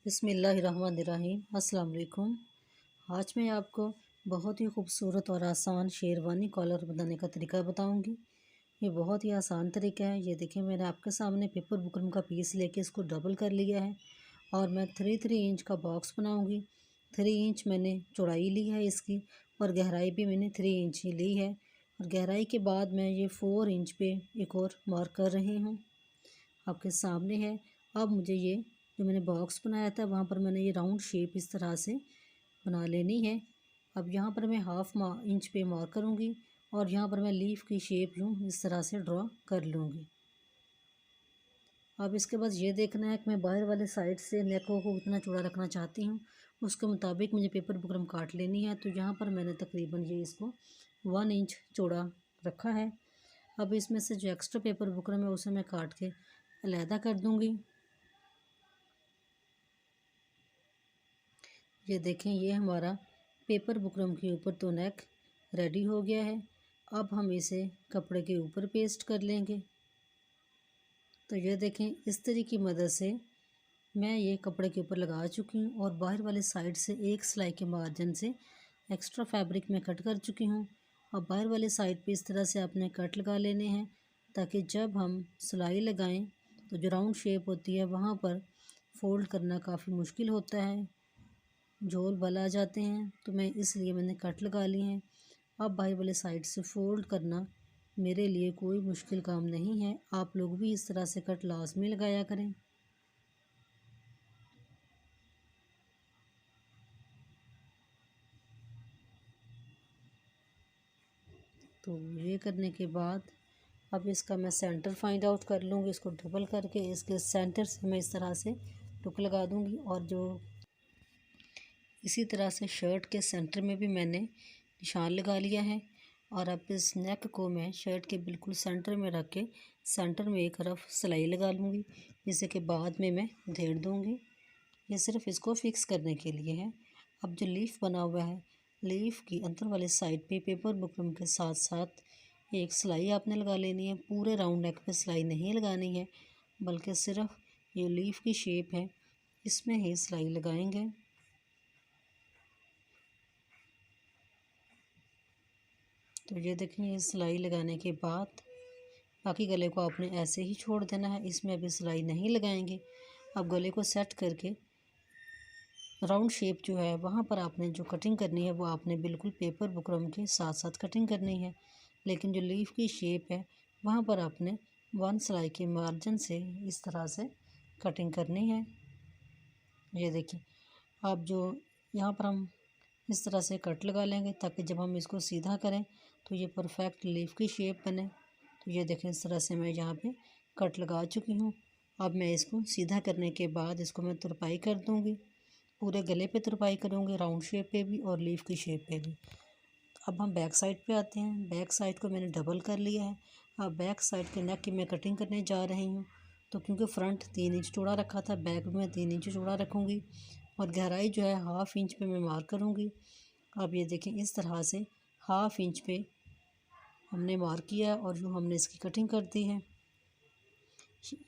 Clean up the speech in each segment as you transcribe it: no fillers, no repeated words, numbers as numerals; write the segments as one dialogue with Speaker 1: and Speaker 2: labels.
Speaker 1: बिस्मिल्लाहिर्रहमानिर्रहीम। अस्सलाम वालेकुम। आज मैं आपको बहुत ही खूबसूरत और आसान शेरवानी कॉलर बनाने का तरीका बताऊंगी। ये बहुत ही आसान तरीका है। ये देखिए, मैंने आपके सामने पेपर बुकरम का पीस लेके इसको डबल कर लिया है और मैं 3 इंच का बॉक्स बनाऊंगी। 3 इंच मैंने चौड़ाई ली है इसकी और गहराई भी मैंने 3 इंच ही ली है। और गहराई के बाद मैं ये 4 इंच पे एक और मार्क कर रही हूँ, आपके सामने है। अब मुझे ये जो मैंने बॉक्स बनाया था वहाँ पर मैंने ये राउंड शेप इस तरह से बना लेनी है। अब यहाँ पर मैं ½ इंच पे मार्क करूँगी और यहाँ पर मैं लीफ की शेप यूँ इस तरह से ड्रॉ कर लूँगी। अब इसके बाद ये देखना है कि मैं बाहर वाले साइड से नेक को उतना चौड़ा रखना चाहती हूँ, उसके मुताबिक मुझे पेपर बुकरम काट लेनी है। तो यहाँ पर मैंने तकरीबन ये इसको 1 इंच चौड़ा रखा है। अब इसमें से जो एक्स्ट्रा पेपर बुकरम है उसे मैं काट के अलहदा कर दूँगी। ये देखें, ये हमारा पेपर बुकरम के ऊपर तो नेक रेडी हो गया है। अब हम इसे कपड़े के ऊपर पेस्ट कर लेंगे। तो ये देखें, इस तरीके की मदद से मैं ये कपड़े के ऊपर लगा चुकी हूँ और बाहर वाले साइड से एक सिलाई के मार्जिन से एक्स्ट्रा फैब्रिक में कट कर चुकी हूँ। अब बाहर वाले साइड पे इस तरह से आपने कट लगा लेने हैं ताकि जब हम सिलाई लगाएं तो जो राउंड शेप होती है वहाँ पर फ़ोल्ड करना काफ़ी मुश्किल होता है, झोल बल आ जाते हैं। तो मैंने कट लगा लिए हैं। अब बाहर वाले साइड से फ़ोल्ड करना मेरे लिए कोई मुश्किल काम नहीं है। आप लोग भी इस तरह से कट लाज़मी लगाया करें। तो ये करने के बाद अब इसका मैं सेंटर फाइंड आउट कर लूँगी। इसको डबल करके इसके सेंटर से मैं इस तरह से टुक लगा दूँगी और जो इसी तरह से शर्ट के सेंटर में भी मैंने निशान लगा लिया है। और अब इस नेक को मैं शर्ट के बिल्कुल सेंटर में रख के सेंटर में एक तरफ सिलाई लगा लूँगी, जिससे कि बाद में मैं धेड़ दूँगी। ये सिर्फ इसको फिक्स करने के लिए है। अब जो लीफ बना हुआ है, लीफ की अंदर वाले साइड पे पेपर बुकरम के साथ साथ एक सिलाई आपने लगा लेनी है। पूरे राउंड नेक पे सिलाई नहीं लगानी है, बल्कि सिर्फ ये लीफ की शेप है इसमें ही सिलाई लगाएंगे। तो ये देखें, ये सिलाई लगाने के बाद बाकी गले को आपने ऐसे ही छोड़ देना है, इसमें अभी सिलाई नहीं लगाएंगे। अब गले को सेट करके राउंड शेप जो है वहाँ पर आपने जो कटिंग करनी है वो आपने बिल्कुल पेपर बुकरम के साथ साथ कटिंग करनी है, लेकिन जो लीफ की शेप है वहाँ पर आपने 1 सिलाई के मार्जिन से इस तरह से कटिंग करनी है। ये देखिए, अब जो यहाँ पर हम इस तरह से कट लगा लेंगे ताकि जब हम इसको सीधा करें तो ये परफेक्ट लीफ की शेप बने। तो ये देखें, इस तरह से मैं यहाँ पे कट लगा चुकी हूँ। अब मैं इसको सीधा करने के बाद इसको मैं तुरपाई कर दूँगी। पूरे गले पे तुरपाई करूँगी, राउंड शेप पे भी और लीफ की शेप पे भी। अब हम बैक साइड पे आते हैं। बैक साइड को मैंने डबल कर लिया है। अब बैक साइड के नेक की मैं कटिंग करने जा रही हूँ। तो क्योंकि फ्रंट 3 इंच चौड़ा रखा था, बैक भी मैं 3 इंच चौड़ा रखूँगी और गहराई जो है ½ इंच पे मैं मार्क करूँगी। अब ये देखें, इस तरह से ½ इंच पे हमने मार्क किया और जो हमने इसकी कटिंग कर दी है।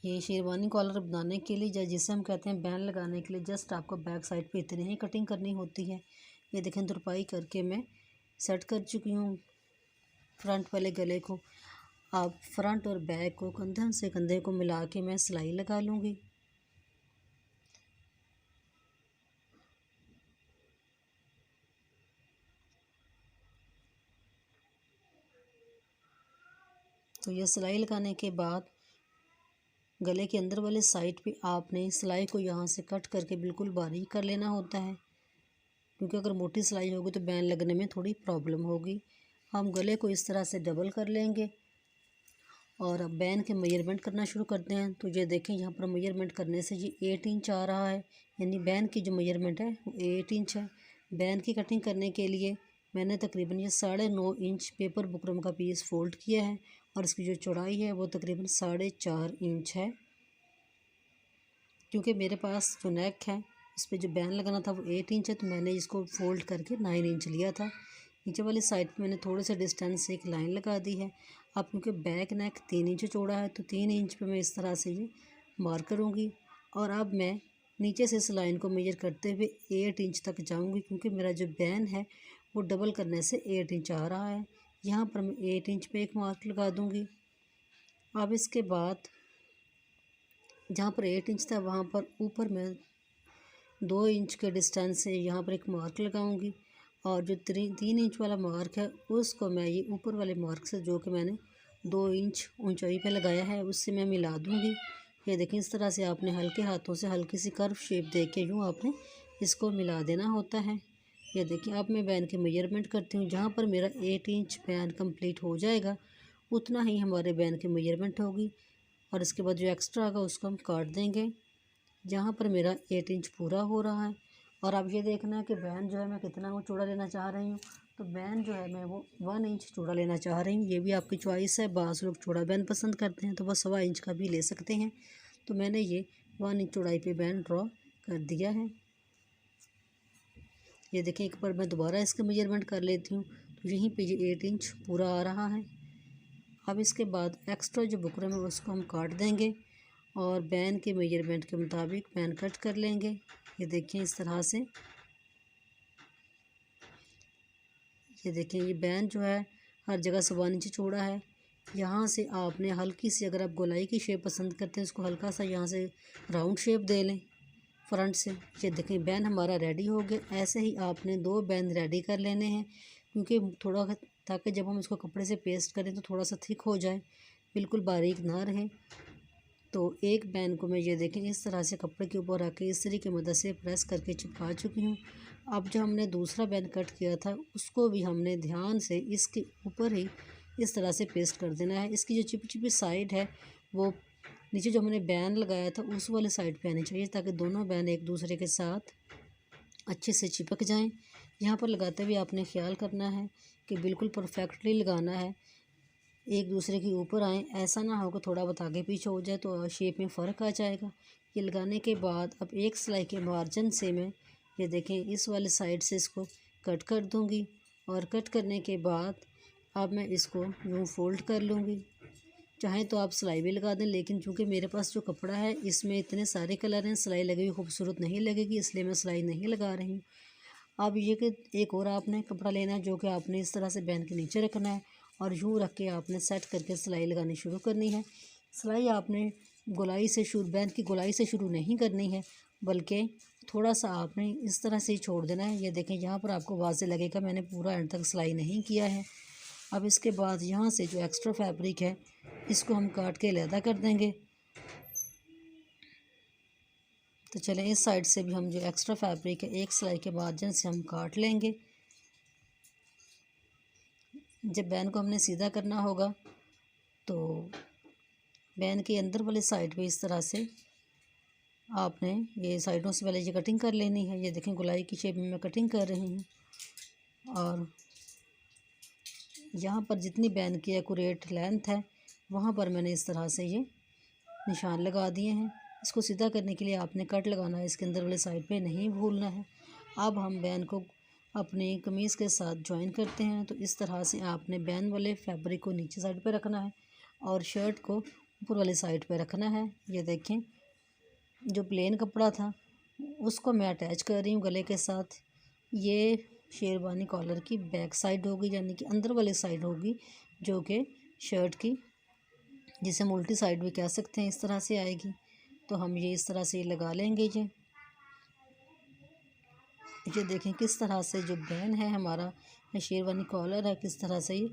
Speaker 1: ये शेरवानी कॉलर बनाने के लिए या जिसे हम कहते हैं बैन लगाने के लिए जस्ट आपको बैक साइड पे इतनी ही कटिंग करनी होती है। ये देखें, तुरपाई करके मैं सेट कर चुकी हूँ फ्रंट वाले गले को। अब फ्रंट और बैक को कंधे से कंधे को मिला के मैं सिलाई लगा लूँगी। तो ये सिलाई लगाने के बाद गले के अंदर वाले साइड पे आपने सिलाई को यहाँ से कट करके बिल्कुल बारीक कर लेना होता है, क्योंकि अगर मोटी सिलाई होगी तो बैन लगने में थोड़ी प्रॉब्लम होगी। हम गले को इस तरह से डबल कर लेंगे और अब बैन के मेजरमेंट करना शुरू करते हैं। तो ये देखें, यहाँ पर मेजरमेंट करने से ये 8 इंच आ रहा है, यानी बैन की जो मेजरमेंट है वो 8 इंच है। बैन की कटिंग करने के लिए मैंने तकरीबन ये 9.5 इंच पेपर बुकरम का पीस फोल्ड किया है और इसकी जो चौड़ाई है वो तकरीबन 4.5 इंच है। क्योंकि मेरे पास जो नेक है इस पर जो बैन लगाना था वो 8 इंच है, तो मैंने इसको फोल्ड करके 9 इंच लिया था। नीचे वाली साइड पे मैंने थोड़े से डिस्टेंस से एक लाइन लगा दी है। अब क्योंकि बैक नेक 3 इंच चौड़ा है तो 3 इंच पे मैं इस तरह से ये मार्क करूँगी। और अब मैं नीचे से इस लाइन को मेजर करते हुए 8 इंच तक जाऊंगी, क्योंकि मेरा जो बैन है वो डबल करने से 8 इंच आ रहा है। यहाँ पर मैं 8 इंच पे एक मार्क लगा दूंगी। अब इसके बाद जहाँ पर 8 इंच था वहाँ पर ऊपर मैं 2 इंच के डिस्टेंस से यहाँ पर एक मार्क लगाऊंगी, और जो 3 इंच वाला मार्क है उसको मैं ये ऊपर वाले मार्क से, जो कि मैंने 2 इंच ऊंचाई पे लगाया है, उससे मैं मिला दूंगी। ये देखिए, इस तरह से आपने हल्के हाथों से हल्की सी कर्व शेप दे के यूँ आपने इसको मिला देना होता है। ये देखिए, अब मैं बैन के मेजरमेंट करती हूँ। जहाँ पर मेरा 8 इंच बैन कंप्लीट हो जाएगा उतना ही हमारे बैन की मेजरमेंट होगी, और इसके बाद जो एक्स्ट्रा आएगा उसको हम काट देंगे। जहाँ पर मेरा 8 इंच पूरा हो रहा है, और अब ये देखना है कि बैन जो है मैं कितना वो चौड़ा लेना चाह रही हूँ। तो बैन जो है मैं वो 1 इंच चौड़ा लेना चाह रही हूँ। ये भी आपकी चॉइस है, बाज़ लोग चौड़ा बैन पसंद करते हैं तो वह 1.25 इंच का भी ले सकते हैं। तो मैंने ये 1 इंच चौड़ाई पे बैन ड्रॉ कर दिया है। ये देखें, एक बार मैं दोबारा इसका मेजरमेंट कर लेती हूँ, तो यहीं पे ये 8 इंच पूरा आ रहा है। अब इसके बाद एक्स्ट्रा जो बुकरम है उसको हम काट देंगे और बैन के मेजरमेंट के मुताबिक बैन कट कर लेंगे। ये देखें, इस तरह से। ये देखें, ये बैन जो है हर जगह 1.25 इंच चौड़ा है। यहाँ से आपने हल्की सी, अगर आप गोलाई की शेप पसंद करते हैं, उसको हल्का सा यहाँ से राउंड शेप दे लें फ्रंट से। ये देखें, बैन हमारा रेडी हो गया। ऐसे ही आपने 2 बैन रेडी कर लेने हैं, क्योंकि थोड़ा, ताकि जब हम इसको कपड़े से पेस्ट करें तो थोड़ा सा थिक हो जाए, बिल्कुल बारीक ना रहे। तो एक बैन को मैं, ये देखें, इस तरह से कपड़े के ऊपर रख के इस्त्री की मदद से प्रेस करके चिपका चुकी हूँ। अब जो हमने दूसरा बैन कट किया था उसको भी हमने ध्यान से इसके ऊपर ही इस तरह से पेस्ट कर देना है। इसकी जो चिपचिपी साइड है वो नीचे जो हमने बैन लगाया था उस वाले साइड पे आनी चाहिए, ताकि दोनों बैन एक दूसरे के साथ अच्छे से चिपक जाएं। यहाँ पर लगाते हुए आपने ख्याल करना है कि बिल्कुल परफेक्टली लगाना है, एक दूसरे के ऊपर आए, ऐसा ना हो कि थोड़ा बहुत आगे पीछे हो जाए तो शेप में फ़र्क आ जाएगा। ये लगाने के बाद अब एक सिलाई के मार्जिन से मैं, ये देखें, इस वाले साइड से इसको कट कर दूंगी, और कट करने के बाद अब मैं इसको यूँ फोल्ड कर लूँगी। चाहें तो आप सिलाई भी लगा दें, लेकिन चूँकि मेरे पास जो कपड़ा है इसमें इतने सारे कलर हैं, सिलाई लगी हुई खूबसूरत नहीं लगेगी, इसलिए मैं सिलाई नहीं लगा रही हूँ। अब ये कि एक और आपने कपड़ा लेना है, जो कि आपने इस तरह से बैन के नीचे रखना है, और यूँ रख के आपने सेट करके सिलाई लगानी शुरू करनी है। सिलाई आपने गोलाई से शुरू, बैन की गोलाई से शुरू नहीं करनी है, बल्कि थोड़ा सा आपने इस तरह से ही छोड़ देना है। ये देखें, यहाँ पर आपको वाज़े लगेगा मैंने पूरा एंड तक सिलाई नहीं किया है। अब इसके बाद यहाँ से जो एक्स्ट्रा फैब्रिक है इसको हम काट के अलहदा कर देंगे। तो चलें, इस साइड से भी हम जो एक्स्ट्रा फैब्रिक है एक सिलाई के मार्जिन से हम काट लेंगे। जब बैन को हमने सीधा करना होगा तो बैन के अंदर वाले साइड पे इस तरह से आपने ये साइडों से पहले ये कटिंग कर लेनी है। ये देखें, गोलाई की शेप में मैं कटिंग कर रही हूँ, और यहाँ पर जितनी बैन की एक्यूरेट लेंथ है वहाँ पर मैंने इस तरह से ये निशान लगा दिए हैं। इसको सीधा करने के लिए आपने कट लगाना है, इसके अंदर वाले साइड पे नहीं भूलना है। अब हम बैन को अपनी कमीज़ के साथ जॉइन करते हैं। तो इस तरह से आपने बैन वाले फैब्रिक को नीचे साइड पे रखना है और शर्ट को ऊपर वाली साइड पे रखना है। ये देखें, जो प्लेन कपड़ा था उसको मैं अटैच कर रही हूँ गले के साथ। ये शेरवानी कॉलर की बैक साइड होगी, यानी कि अंदर वाली साइड होगी, जो कि शर्ट की, जिसे हम उल्टी साइड भी कह सकते हैं, इस तरह से आएगी। तो हम ये इस तरह से लगा लेंगे। ये देखें किस तरह से जो बैन है हमारा, शेरवानी कॉलर है, किस तरह से ये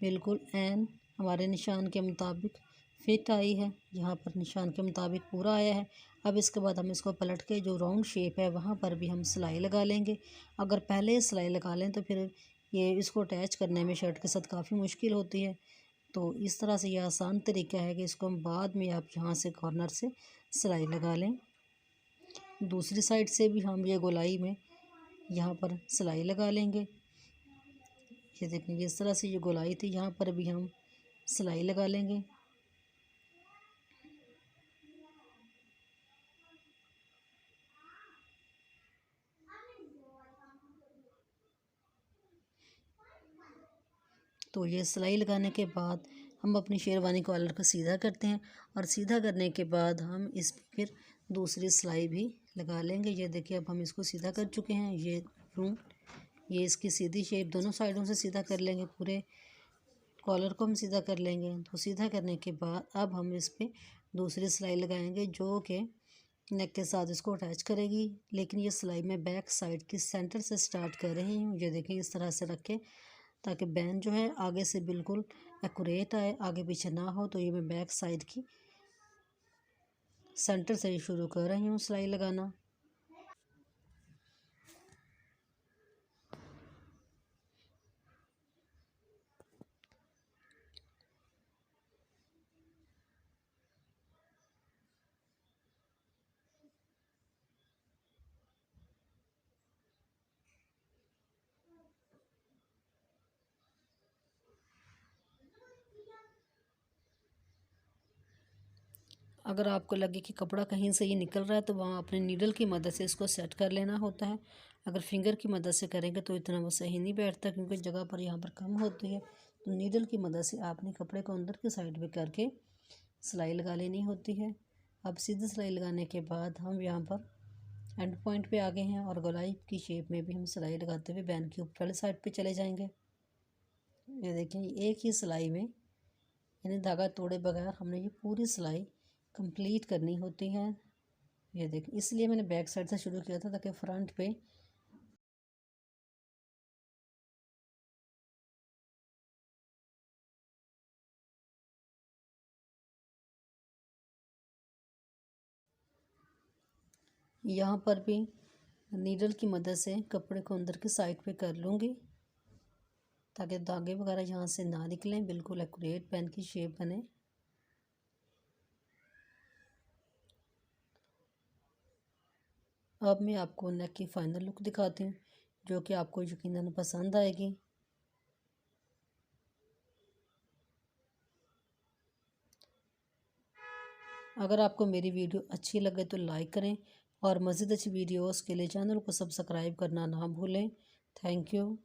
Speaker 1: बिल्कुल एन हमारे निशान के मुताबिक फिट आई है। यहाँ पर निशान के मुताबिक पूरा आया है। अब इसके बाद हम इसको पलट के जो राउंड शेप है वहाँ पर भी हम सिलाई लगा लेंगे। अगर पहले सिलाई लगा लें तो फिर ये इसको अटैच करने में शर्ट के साथ काफ़ी मुश्किल होती है। तो इस तरह से ये आसान तरीका है कि इसको हम बाद में आप यहाँ से कॉर्नर से सिलाई लगा लें। दूसरी साइड से भी हम ये गोलाई में यहाँ पर सिलाई लगा लेंगे। ये देखें, इस तरह से ये गोलाई थी, यहाँ पर भी हम सिलाई लगा लेंगे। तो ये सिलाई लगाने के बाद हम अपनी शेरवानी कॉलर को सीधा करते हैं, और सीधा करने के बाद हम इस फिर दूसरी सिलाई भी लगा लेंगे। ये देखिए अब हम इसको सीधा कर चुके हैं। ये इसकी सीधी शेप दोनों साइडों से सीधा कर लेंगे। पूरे कॉलर को हम सीधा कर लेंगे। तो सीधा करने के बाद अब हम इस पर दूसरी सिलाई लगाएंगे जो कि नेक के साथ इसको अटैच करेगी। लेकिन ये सिलाई मैं बैक साइड की सेंटर से स्टार्ट कर रही हूँ। ये देखें इस तरह से रख के, ताकि बैंड जो है आगे से बिल्कुल एक्यूरेट आए, आगे पीछे ना हो। तो ये मैं बैक साइड की सेंटर से ही शुरू कर रही हूँ सिलाई लगाना। अगर आपको लगे कि कपड़ा कहीं से ये निकल रहा है तो वहाँ अपने नीडल की मदद से इसको सेट कर लेना होता है। अगर फिंगर की मदद से करेंगे तो इतना वो सही नहीं बैठता, क्योंकि जगह पर यहाँ पर कम होती है। तो नीडल की मदद से आपने कपड़े को अंदर की साइड में करके सिलाई लगा लेनी होती है। अब सीधी सिलाई लगाने के बाद हम यहाँ पर एंड पॉइंट पे आ गए हैं और गोलाई की शेप में भी हम सिलाई लगाते हुए बैंड की ऊपर वाली साइड पे चले जाएंगे। ये देखें एक ही सिलाई में यानी धागा तोड़े बगैर हमने ये पूरी सिलाई कंप्लीट करनी होती है। ये देखें इसलिए मैंने बैक साइड से शुरू किया था ताकि फ्रंट पे यहाँ पर भी नीडल की मदद से कपड़े को अंदर की साइड पे कर लूँगी ताकि धागे वगैरह यहाँ से ना निकलें, बिल्कुल एक्यूरेट पेन की शेप बने। अब मैं आपको नेक की फाइनल लुक दिखाती हूँ जो कि आपको यकीनन पसंद आएगी। अगर आपको मेरी वीडियो अच्छी लगे तो लाइक करें और मज़ीद अच्छी वीडियोस के लिए चैनल को सब्सक्राइब करना ना भूलें। Thank you.